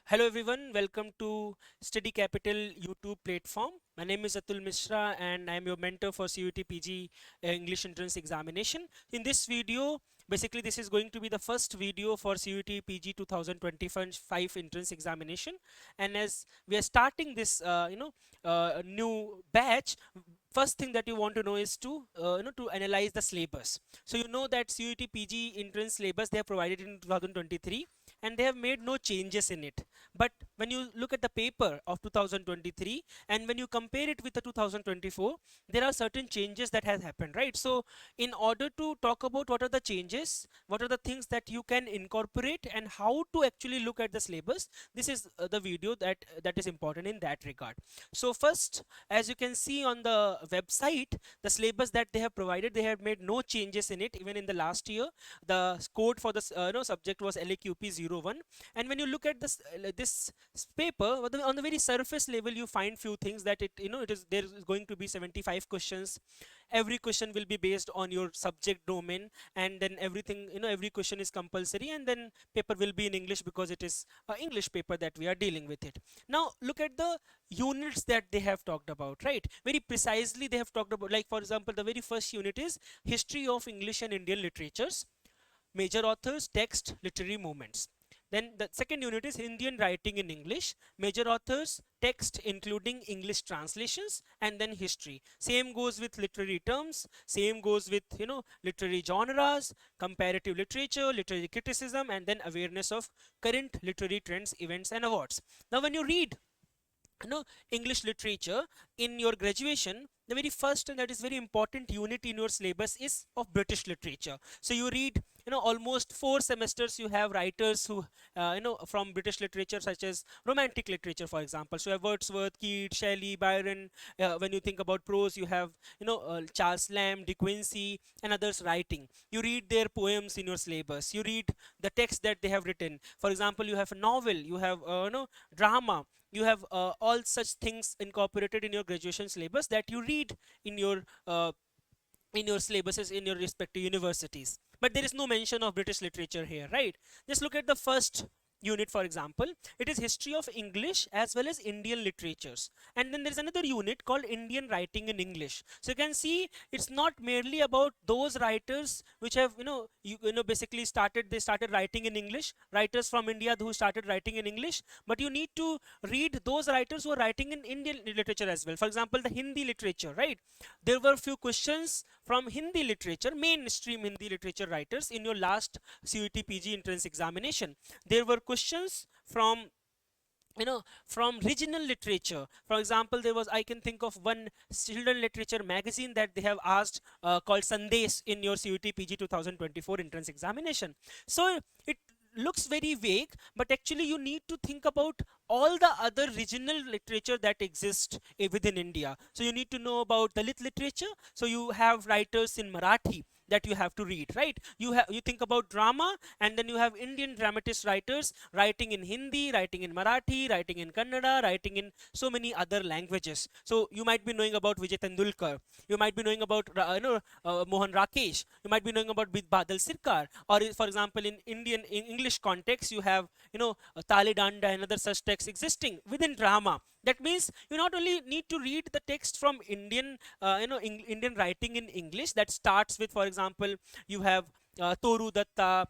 Hello everyone, welcome to Study Capital YouTube platform. My name is Atul Mishra and I am your mentor for CUET PG English Entrance Examination. In this video, basically this is going to be the first video for CUET PG 2025 Entrance Examination, and as we are starting this new batch, first thing that you want to know is to analyze the syllabus. So you know that CUET PG Entrance syllabus they have provided in 2023 and they have made no changes in it. But when you look at the paper of 2023 and when you compare it with the 2024, there are certain changes that has happened, right? So in order to talk about what are the changes, what are the things that you can incorporate and how to actually look at the syllabus, this is the video that is important in that regard. So first, as you can see on the website, the syllabus that they have provided, they have made no changes in it. Even in the last year, the code for the subject was LAQP 01. And when you look at this paper, on the very surface level, you find few things that it is there is going to be 75 questions. Every question will be based on your subject domain, and then everything, every question is compulsory, and then paper will be in English because it is a English paper that we are dealing with it. Now look at the units that they have talked about, right? Very precisely they have talked about, like for example, the very first unit is history of English and Indian literatures, major authors, text, literary movements. Then the second unit is Indian writing in English, major authors, text including English translations, and then history. Same goes with literary terms, same goes with literary genres, comparative literature, literary criticism, and then awareness of current literary trends, events, and awards. Now when you read English literature in your graduation, the very first and that is very important unit in your syllabus is of British literature. So you read almost 4 semesters you have writers who from British literature, such as romantic literature, for example. So you have Wordsworth, Keats, Shelley, Byron. When you think about prose, you have Charles Lamb, De Quincey, and others writing. You read their poems in your syllabus, you read the text that they have written. For example, you have a novel, you have drama, you have all such things incorporated in your graduation syllabus that you read in your syllabuses in your respective universities. But there is no mention of British literature here, right? Just look at the first unit, for example. It is history of English as well as Indian literatures, and then there is another unit called Indian writing in English. So you can see it's not merely about those writers which have basically started writing in English, writers from India who started writing in English, but you need to read those writers who are writing in Indian literature as well. For example, the Hindi literature, right? There were few questions from Hindi literature, mainstream Hindi literature writers in your last CUET PG entrance examination. There were questions from regional literature. For example, there was, I can think of one children literature magazine that they have asked, called Sandesh, in your CUET PG 2024 entrance examination. So it looks very vague, but actually you need to think about all the other regional literature that exist within India. So you need to know about Dalit literature. So you have writers in Marathi that you have to read, right? You think about drama, and then you have Indian dramatist writers writing in Hindi, writing in Marathi, writing in Kannada, writing in so many other languages. So you might be knowing about Vijay Tendulkar, you might be knowing about Mohan Rakesh, you might be knowing about Badal Sirkar, or for example in English context you have Tale Danda and other such texts existing within drama. That means you not only need to read the text from Indian writing in English that starts with, for example, you have Toru Datta,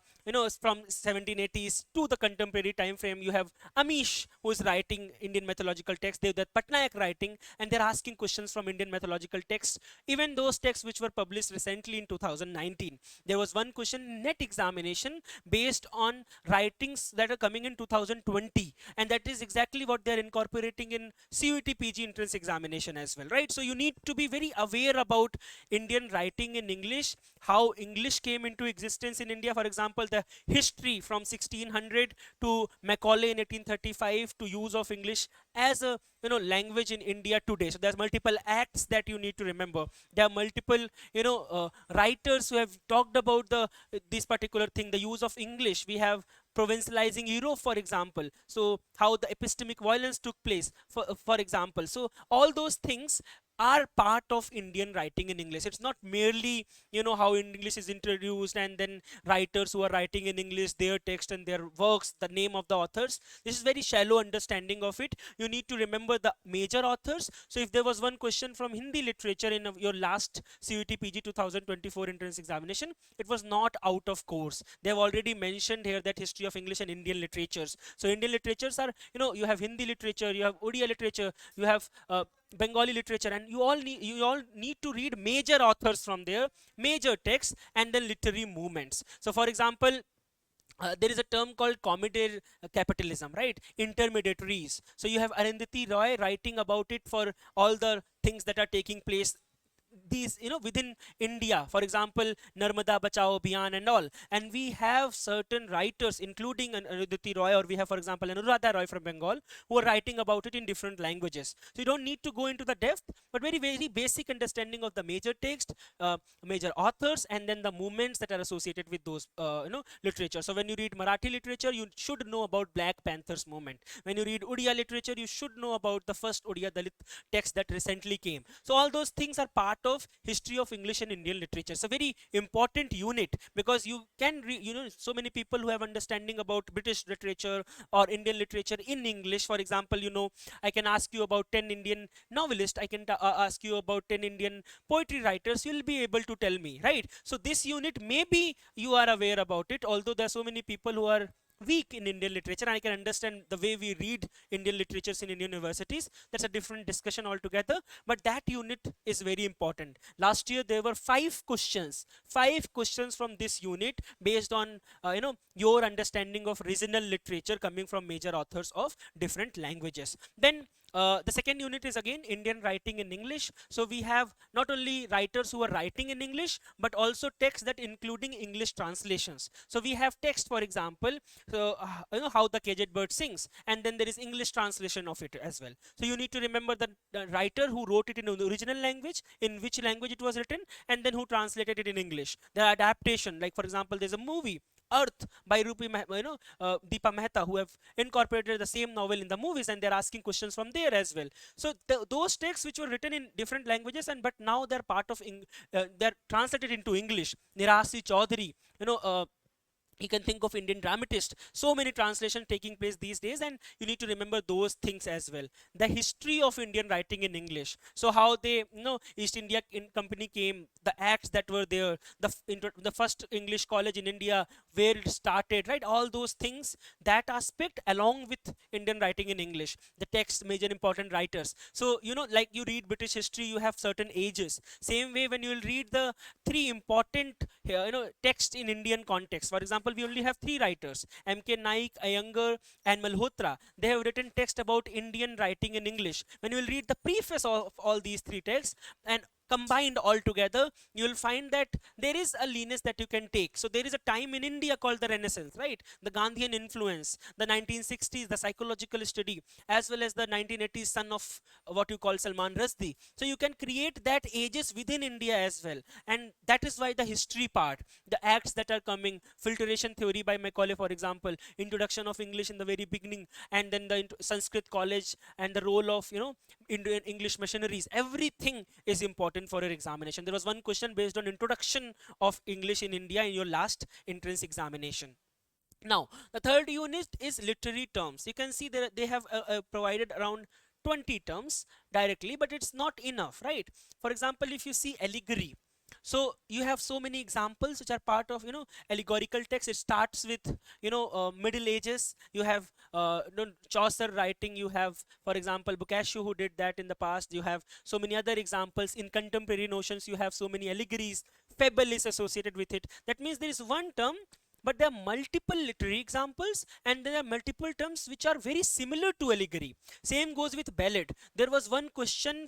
from 1780s to the contemporary time frame. You have Amish, who is writing Indian mythological texts. Devdutt Patnaik writing, and they're asking questions from Indian mythological texts. Even those texts which were published recently in 2019. There was one question net examination based on writings that are coming in 2020, and that is exactly what they're incorporating in CUET PG entrance examination as well, right? So you need to be very aware about Indian writing in English, how English came into existence in India. For example, the history from 1600 to Macaulay in 1835 to use of English as a language in India today. So there's multiple acts that you need to remember. There are multiple writers who have talked about this particular thing, the use of English. We have provincializing Europe, for example. So how the epistemic violence took place, for example. So all those things are part of Indian writing in English. It's not merely, how English is introduced and then writers who are writing in English, their text and their works, the name of the authors. This is very shallow understanding of it. You need to remember the major authors. So if there was one question from Hindi literature in your last CUET PG 2024 entrance examination, it was not out of course. They have already mentioned here that history of English and Indian literatures. So Indian literatures are, you have Hindi literature, you have Odia literature, you have Bengali literature, and you all need to read major authors from there, major texts, and then literary movements. So for example, there is a term called commodity capitalism, right? Intermediaries. So you have Arundhati Roy writing about it for all the things that are taking place these, within India, for example, Narmada Bachao Abhiyan and all. And we have certain writers including Arundhati Roy, or we have, for example, Anuradha Roy from Bengal, who are writing about it in different languages. So you don't need to go into the depth, but very very basic understanding of the major text, major authors, and then the movements that are associated with those literature. So when you read Marathi literature, you should know about Black Panthers movement. When you read Odia literature, you should know about the first Odia Dalit text that recently came. So all those things are part of history of English and Indian literature. It's a very important unit, because you can so many people who have understanding about British literature or Indian literature in English. For example, I can ask you about 10 Indian novelists, I can ask you about 10 Indian poetry writers, you'll be able to tell me, right? So this unit, maybe you are aware about it, although there are so many people who are weak in Indian literature, and I can understand the way we read Indian literatures in Indian universities. That's a different discussion altogether, but that unit is very important. Last year there were five questions from this unit based on your understanding of regional literature coming from major authors of different languages. Then the second unit is again Indian writing in English. So we have not only writers who are writing in English, but also text that including English translations. So we have text, for example, so how the caged bird sings, and then there is English translation of it as well. So you need to remember the writer who wrote it in the original language, in which language it was written, and then who translated it in English. The adaptation, like for example, there's a movie Earth by Deepa Mehta, who have incorporated the same novel in the movies, and they're asking questions from there as well. So those texts which were written in different languages, and but now they're part of they're translated into English. Nirasi Chaudhary, you can think of Indian dramatist, so many translations taking place these days, and you need to remember those things as well. The history of Indian writing in English, so how they, East India Company came, the acts that were there, the first English college in India, where it started, right? All those things, that aspect, along with Indian writing in English, the text, major important writers. So like you read British history, you have certain ages. Same way, when you will read the three important text in Indian context, for example, we only have three writers, MK Naik, Iyengar, and Malhotra. They have written text about Indian writing in English. When you will read the preface of all these three texts and combined all together, you will find that there is a lineage that you can take. So there is a time in India called the Renaissance, right? The Gandhian influence, the 1960s, the psychological study, as well as the 1980s son of what you call Salman Rushdie. So you can create that ages within India as well, and that is why the history part, the acts that are coming, filtration theory by Macaulay, for example, introduction of English in the very beginning, and then the Sanskrit college and the role of Indian English missionaries, everything is important for your examination. There was one question based on introduction of English in India in your last entrance examination. Now, the third unit is literary terms. You can see that they have provided around 20 terms directly, but it's not enough, right? For example, if you see allegory, so you have so many examples which are part of allegorical text. It starts with Middle Ages. You have Chaucer writing. You have, for example, Boccaccio, who did that in the past. You have so many other examples in contemporary notions. You have so many allegories. Fable is associated with it. That means there is one term, but there are multiple literary examples, and there are multiple terms which are very similar to allegory. Same goes with ballad. There was one question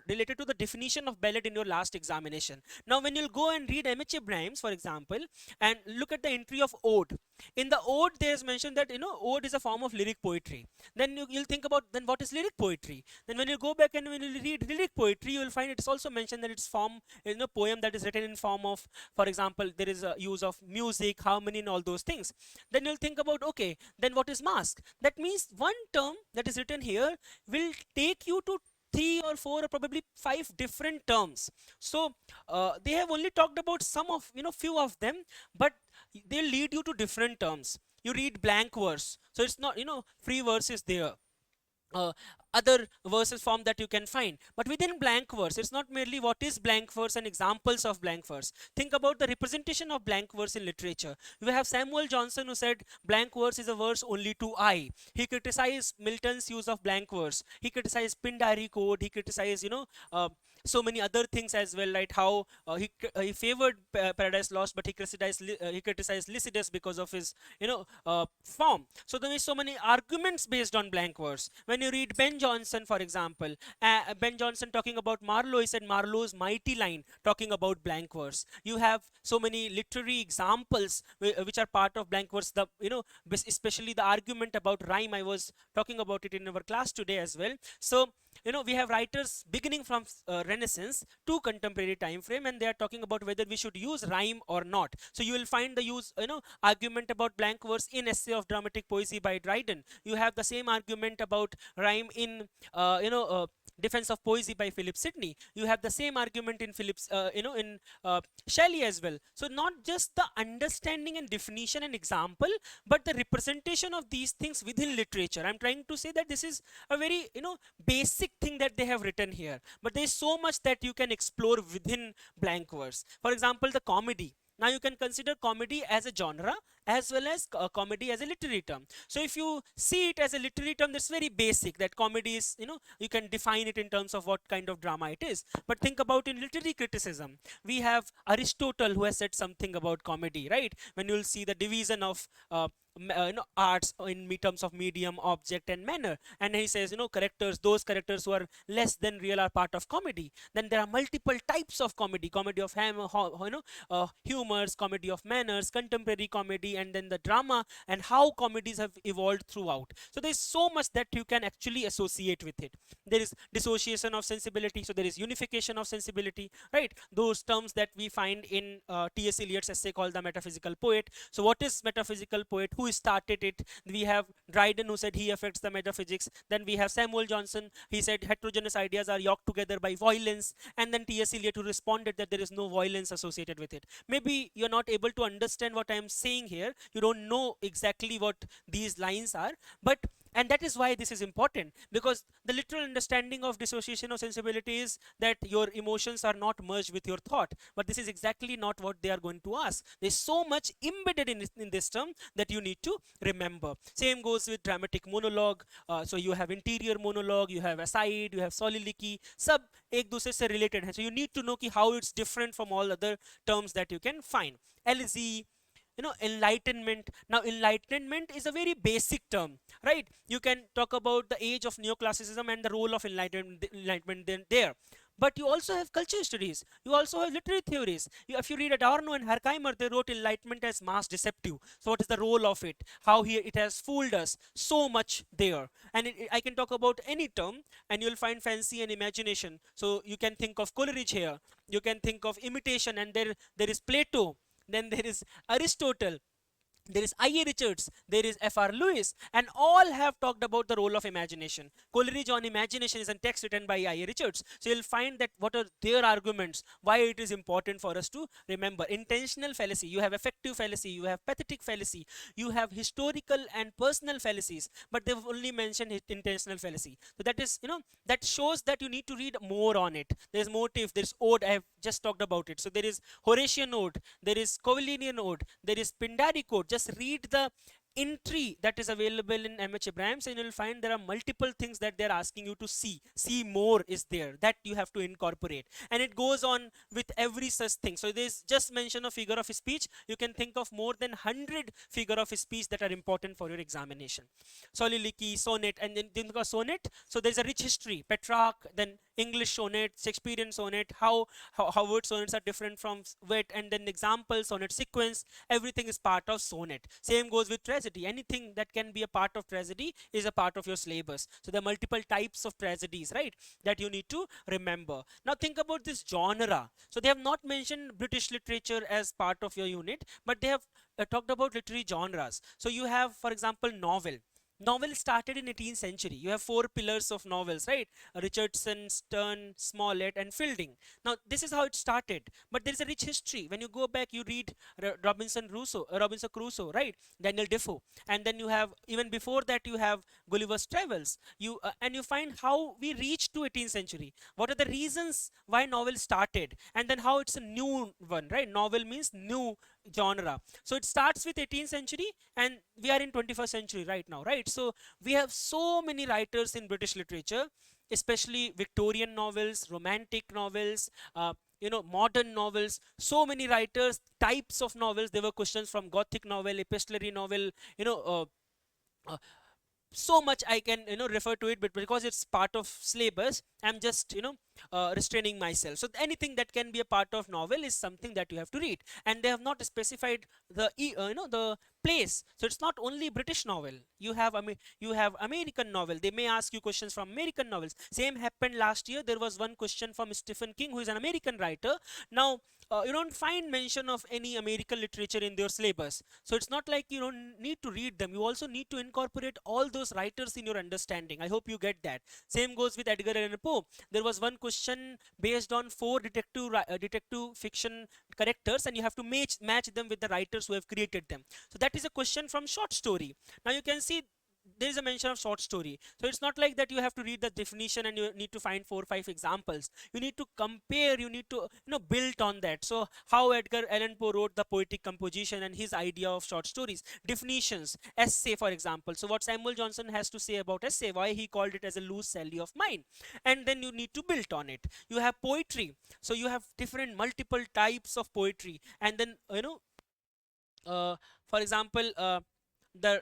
related to the definition of ballad in your last examination. Now when you'll go and read M.H. Ibrahim's, for example, and look at the entry of ode, in the ode there is mentioned that ode is a form of lyric poetry. Then you'll think about, then what is lyric poetry? Then when you go back and when you read lyric poetry, you will find it's also mentioned that it's form, poem that is written in form of, for example, there is a use of music, harmony, and all those things. Then you'll think about, okay, then what is mask? That means one term that is written here will take you to three or four or probably five different terms. So they have only talked about some of, few of them, but they lead you to different terms. You read blank verse, so it's not, free verse is there, uh, other verses form that you can find. But within blank verse, it's not merely what is blank verse and examples of blank verse. Think about the representation of blank verse in literature. You have Samuel Johnson, who said blank verse is a verse only to I. He criticized Milton's use of blank verse. He criticized Pindari code. He criticized, so many other things as well, right? How he favored Paradise Lost, but he criticized Lycidas because of his, form. So there is so many arguments based on blank verse. When you read Ben Jonson, for example, Ben Jonson talking about Marlowe, he said Marlowe's mighty line, talking about blank verse. You have so many literary examples which are part of blank verse. The, especially the argument about rhyme. I was talking about it in our class today as well. So we have writers beginning from Renaissance to contemporary time frame, and they are talking about whether we should use rhyme or not. So you will find the use, argument about blank verse in Essay of Dramatic Poesy by Dryden. You have the same argument about rhyme in Defense of Poesy by Philip Sidney. You have the same argument in Shelley as well. So not just the understanding and definition and example, but the representation of these things within literature. I'm trying to say that this is a very, basic thing that they have written here, but there is so much that you can explore within blank verse. For example, the comedy. Now you can consider comedy as a genre as well as comedy as a literary term. So if you see it as a literary term, that's very basic, that comedy is, you can define it in terms of what kind of drama it is. But think about in literary criticism, we have Aristotle, who has said something about comedy, right? When you'll see the division of arts in terms of medium, object and manner, and he says, characters, those characters who are less than real are part of comedy. Then there are multiple types of comedy: comedy of humors, comedy of manners, contemporary comedy, and then the drama, and how comedies have evolved throughout. So there's so much that you can actually associate with it. There is dissociation of sensibility, so there is unification of sensibility, right? Those terms that we find in T.S. Eliot's essay called The Metaphysical Poet. So what is metaphysical poet? Who started it? We have Dryden, who said he affects the metaphysics. Then we have Samuel Johnson. He said heterogeneous ideas are yoked together by violence. And then T.S. Eliot, who responded that there is no violence associated with it. Maybe you're not able to understand what I'm saying here. You don't know exactly what these lines are, but and that is why this is important, because the literal understanding of dissociation of sensibility is that your emotions are not merged with your thought. But this is exactly not what they are going to ask. There's so much embedded in this term that you need to remember. Same goes with dramatic monologue. So you have interior monologue, you have aside, you have soliloquy. Sub एक दूसरे से related है. So you need to know ki how it's different from all other terms that you can find. LZ, enlightenment. Now enlightenment is a very basic term, right? You can talk about the age of neoclassicism and the role of enlightenment there. But you also have culture studies. You also have literary theories. If you read Adorno and Horkheimer, they wrote enlightenment as mass deceptive. So what is the role of it? How it has fooled us so much there. And I can talk about any term, and you'll find fancy and imagination. So you can think of Coleridge here. You can think of imitation, and there is Plato. Then there is Aristotle, there is I.A. Richards, there is F.R. Lewis, and all have talked about the role of imagination. Coleridge on imagination is a text written by I.A. Richards. So you'll find that what are their arguments, why it is important for us to remember. Intentional fallacy, you have effective fallacy, you have pathetic fallacy, you have historical and personal fallacies, but they've only mentioned intentional fallacy. So that is, that shows that you need to read more on it. There's motive, there's ode, I have just talked about it. So there is Horatian ode, there is Covellinian ode, there is Pindari ode. Just read the entry that is available in M.H. Abrams, and you'll find there are multiple things that they're asking you to see. See more is there that you have to incorporate. And it goes on with every such thing. So there's just mention of figure of speech. You can think of more than 100 figure of speech that are important for your examination. Soliloquy, sonnet, and then think of sonnet. So there's a rich history. Petrarch, then English sonnet, Shakespearean sonnet, how word sonnets are different from wit, and then example, sonnet sequence, everything is part of sonnet. Same goes with tragedy. Anything that can be a part of tragedy is a part of your syllabus. So there are multiple types of tragedies, right, that you need to remember. Now think about this genre. So they have not mentioned British literature as part of your unit, but they have talked about literary genres. So you have, for example, novel. Novel started in 18th century. You have four pillars of novels, right? Richardson, Sterne, Smollett, and Fielding. Now this is how it started, but there is a rich history. When you go back, you read Robinson Crusoe, right? Daniel Defoe, and then you have, even before that, you have Gulliver's Travels. And you find how we reached to 18th century. What are the reasons why novel started, and then how it's a new one, right? Novel means new genre. So it starts with 18th century, and we are in 21st century right now, right? So we have so many writers in British literature, especially Victorian novels, romantic novels, modern novels. So many writers, types of novels. There were questions from Gothic novel, epistolary novel, you know uh, so much I can refer to it, but because it's part of syllabus, I'm just restraining myself. So anything that can be a part of novel is something that you have to read, and they have not specified the place. So it's not only British novel. You have American novel. They may ask you questions from American novels. Same happened last year. There was one question from Stephen King, who is an American writer. Now you don't find mention of any American literature in their syllabus. So it's not like you don't need to read them. You also need to incorporate all those writers in your understanding. I hope you get that. Same goes with Edgar Allan Poe. There was one question based on four detective fiction characters, and you have to match them with the writers who have created them. So that is a question from short story. Now you can see there is a mention of short story. So it's not like that you have to read the definition and you need to find 4 or 5 examples. You need to compare, you need to build on that. So how Edgar Allan Poe wrote the poetic composition and his idea of short stories, definitions, essay, for example. So what Samuel Johnson has to say about essay, why he called it as a loose sally of mind, and then you need to build on it. You have poetry, so you have different multiple types of poetry, and then for example, the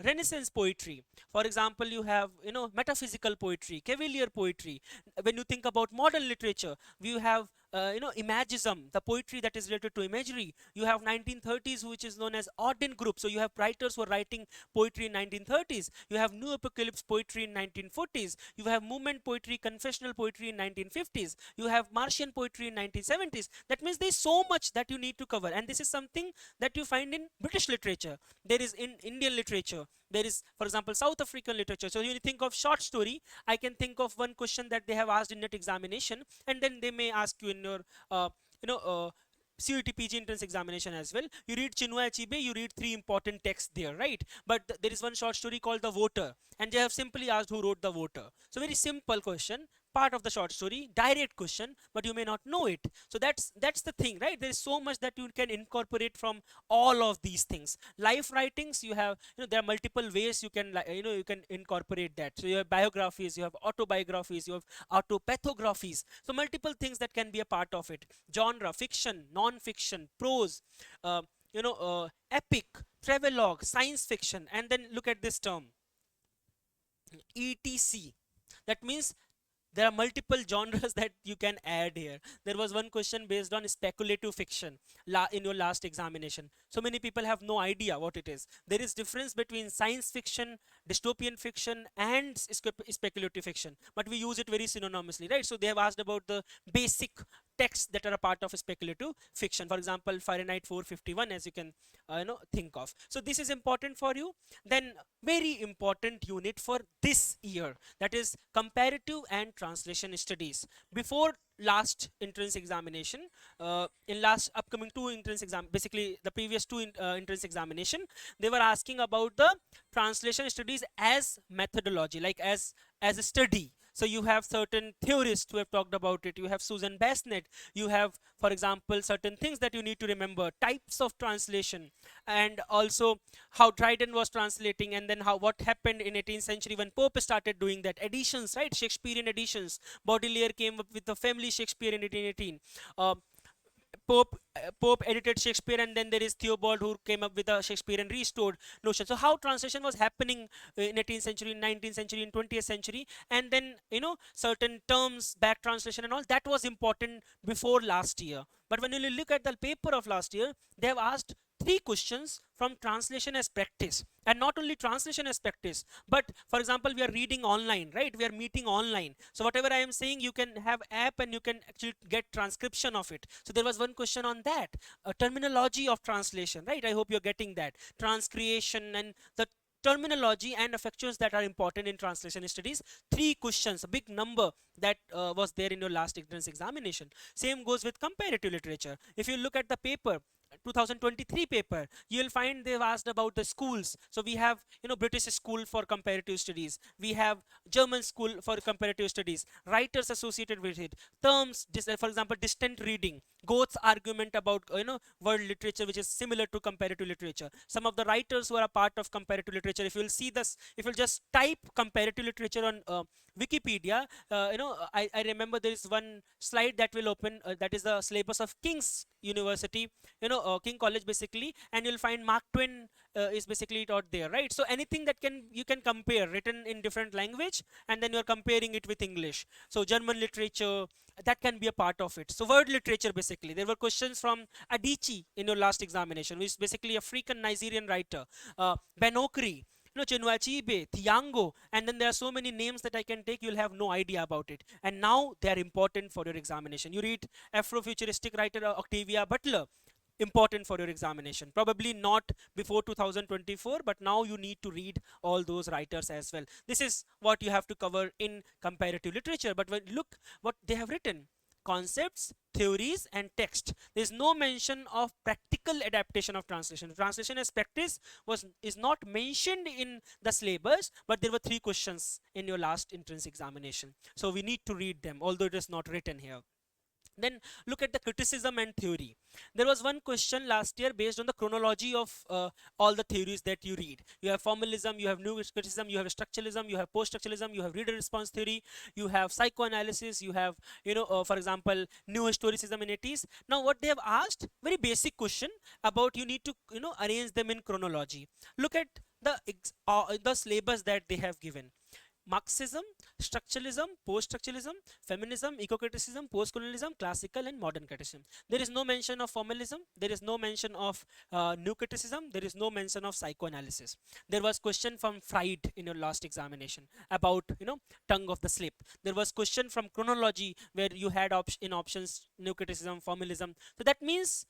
Renaissance poetry. For example, you have metaphysical poetry, cavalier poetry. When you think about modern literature, you have imagism, the poetry that is related to imagery. You have 1930s, which is known as Auden group. So you have writers who are writing poetry in 1930s. You have New Apocalypse poetry in 1940s. You have movement poetry, confessional poetry in 1950s. You have Martian poetry in 1970s. That means there is so much that you need to cover, and this is something that you find in British literature. There is in Indian literature. There is, for example, South African literature. So when you think of short story, I can think of one question that they have asked in net examination, and then they may ask you in your uh, you know uh, CUET PG entrance examination as well. You read Chinua Achebe, you read three important texts there, right? But there is one short story called The Voter, and they have simply asked who wrote The Voter. So very simple question, part of the short story, direct question, but you may not know it. So that's the thing, right? There is so much that you can incorporate from all of these things. Life writings, you have, there are multiple ways you can, you can incorporate that. So you have biographies, you have autobiographies, you have autopathographies. So multiple things that can be a part of it. Genre, fiction, non-fiction, prose, uh, epic, travelogue, science fiction, and then look at this term, etc. That means there are multiple genres that you can add here. There was one question based on speculative fiction in your last examination. So many people have no idea what it is. There is difference between science fiction, dystopian fiction, and speculative fiction, but we use it very synonymously, right? So they have asked about the basic texts that are a part of speculative fiction. For example, Fahrenheit 451, as you can think of. So this is important for you. Then very important unit for this year, that is comparative and translation studies. Before last entrance examination, in last upcoming two entrance exam, basically the previous two entrance examination, they were asking about the translation studies as methodology, like as a study. So you have certain theorists who have talked about it. You have Susan Bassnett. You have, for example, certain things that you need to remember, types of translation, and also how Dryden was translating, and then how what happened in 18th century when Pope started doing that, editions, right? Shakespearean editions. Baudelaire came up with the family Shakespeare in 1818. Pope edited Shakespeare, and then there is Theobald who came up with a Shakespearean restored notion. So how translation was happening in 18th century, in 19th century, in 20th century, and then certain terms, back translation and all that was important before last year. But when you look at the paper of last year, they have asked three questions from translation as practice, and not only translation as practice, but for example, we are reading online, right? We are meeting online, so whatever I am saying, you can have app and you can actually get transcription of it. So there was one question on that, a terminology of translation, right? I hope you're getting that, transcreation, and the terminology and affections that are important in translation studies. 3 questions, a big number that was there in your last entrance examination. Same goes with comparative literature. If you look at the paper, 2023 paper, you will find they've asked about the schools. So we have, British school for comparative studies, we have German school for comparative studies, writers associated with it, terms, for example, distant reading, Goeth's argument about world literature, which is similar to comparative literature. Some of the writers who are a part of comparative literature, if you will see this, if you'll just type comparative literature on Wikipedia, I remember there is one slide that will open, that is the syllabus of King's University, King College basically, and you'll find Mark Twain is basically taught there, right? So anything that you can compare, written in different language, and then you're comparing it with English. So German literature, that can be a part of it. So word literature, basically, there were questions from Adichie in your last examination, which is basically African Nigerian writer, Benokri, Chinua Achebe, Thiango, and then there are so many names that I can take, you'll have no idea about it. And now they are important for your examination. You read Afrofuturistic writer Octavia Butler, important for your examination. Probably not before 2024, but now you need to read all those writers as well. This is what you have to cover in comparative literature. But when look what they have written: concepts, theories, and text. There is no mention of practical adaptation of translation. Translation as practice is not mentioned in the syllabus, but there were 3 questions in your last entrance examination. So we need to read them, although it is not written here. Then look at the criticism and theory. There was one question last year based on the chronology of all the theories that you read. You have formalism, you have new criticism, you have structuralism, you have post-structuralism, you have reader response theory, you have psychoanalysis, you have, for example, new historicism in 80s. Now what they have asked, very basic question about, you need to, arrange them in chronology. Look at the syllabus that they have given: Marxism, structuralism, post-structuralism, feminism, eco-criticism, post-colonialism, classical and modern criticism. There is no mention of formalism. There is no mention of new criticism. There is no mention of psychoanalysis. There was question from Freud in your last examination about, tongue of the slip. There was question from chronology where you had in options new criticism, formalism. So that means,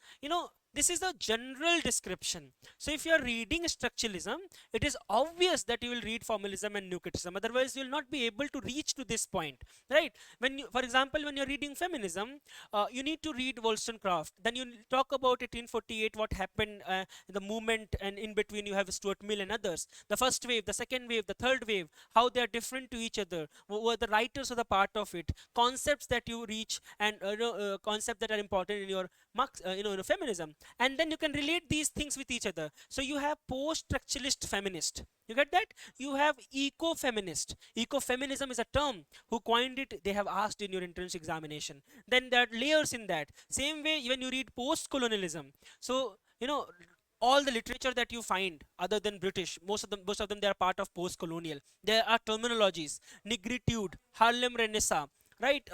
this is a general description. So if you are reading structuralism, it is obvious that you will read formalism and new criticism. Otherwise, you will not be able to reach to this point, right? When you, for example, when you're reading feminism, you need to read Wollstonecraft. Then you talk about 1848, what happened, the movement, and in between you have Stuart Mill and others. The first wave, the second wave, the third wave, how they are different to each other. Who were the writers of the part of it? Concepts that you reach, and concepts that are important in your feminism, and then you can relate these things with each other. So you have post-structuralist feminist, you get that? You have eco-feminist. Ecofeminism is a term, who coined it, they have asked in your entrance examination. Then there are layers in that. Same way when you read post-colonialism, so all the literature that you find other than British, most of them they are part of post-colonial. There are terminologies: negritude, Harlem Renaissance, right?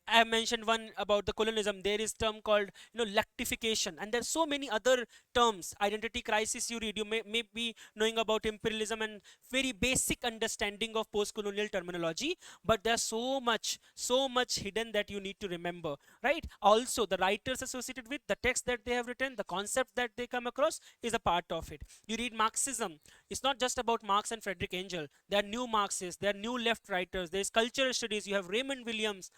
I have mentioned one about the colonialism. There is term called, lactification, and there's so many other terms. Identity crisis. You read, you may be knowing about imperialism and very basic understanding of post-colonial terminology. But there's so much hidden that you need to remember, right? Also, the writers associated with the text that they have written, the concept that they come across is a part of it. You read Marxism. It's not just about Marx and Frederick Engel. There are new Marxists. There are new left writers. There is cultural studies. You have Raymond Williams,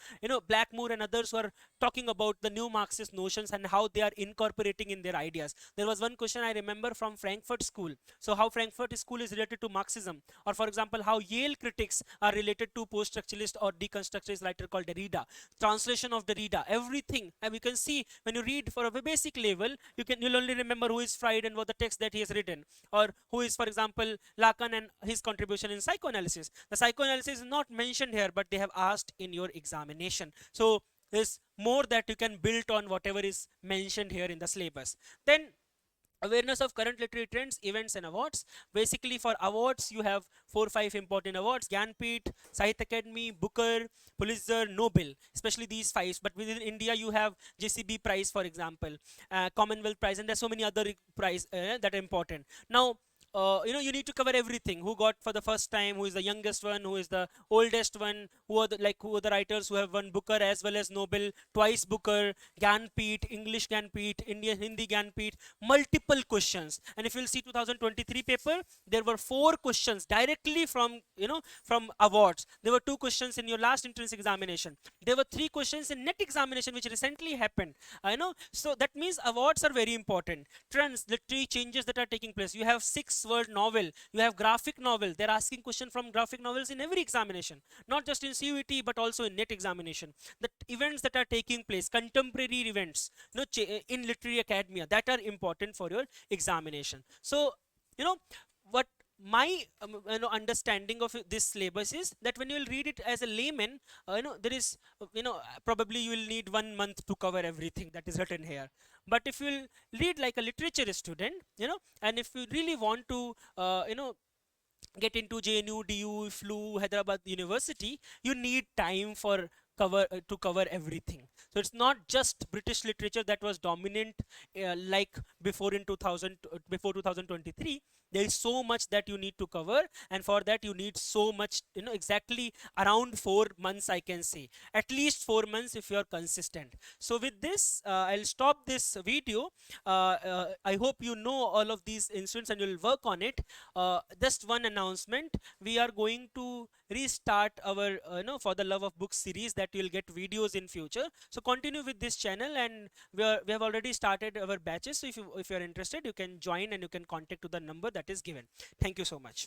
Blackmore and others who are talking about the new Marxist notions and how they are incorporating in their ideas. There was one question I remember from Frankfurt School. So how Frankfurt School is related to Marxism, or for example, how Yale critics are related to post-structuralist or deconstructionist writer called Derrida. Translation of Derrida, everything. And you can see when you read for a basic level, you'll only remember who is Freud and what the text that he has written, or who is, for example, Lacan and his contribution in psychoanalysis. The psychoanalysis is not mentioned here, but they have asked in your examination. So there's more that you can build on whatever is mentioned here in the syllabus. Then awareness of current literary trends, events, and awards. Basically, for awards, you have 4-5 important awards: Gyanpith, Sahitya Academy, Booker, Pulitzer, Nobel, especially these 5. But within India, you have JCB Prize, for example, Commonwealth Prize, and there's so many other prizes that are important. Now, you need to cover everything. Who got for the first time, who is the youngest one, who is the oldest one, who are the writers who have won Booker as well as Nobel, twice Booker, Ganpeet, English Ganpeet, Indian Hindi Ganpeet, multiple questions. And if you'll see 2023 paper, there were 4 questions directly from, from awards. There were 2 questions in your last entrance examination. There were 3 questions in net examination, which recently happened. I know. So that means awards are very important. Trends, literary changes that are taking place. You have 6-word novel. You have graphic novel. They're asking question from graphic novels in every examination, not just in CUET but also in net examination. The events that are taking place, contemporary events, in literary academia, that are important for your examination. So, you know, what my understanding of this syllabus is that when you will read it as a layman, there is probably you will need 1 month to cover everything that is written here. But if you will read like a literature student, and if you really want to get into JNU, DU, FLU, Hyderabad University, you need time for to cover everything. So it's not just British literature that was dominant like before in 2000, before 2023. There is so much that you need to cover, and for that you need so much, exactly around 4 months, I can say, at least 4 months if you are consistent. So with this, I'll stop this video. I hope you know all of these instruments and you'll work on it. Just one announcement: we are going to restart our For the Love of Books series, that you'll get videos in future. So continue with this channel, and we have already started our batches. So if you are interested, you can join and you can contact to the number that is given. Thank you so much.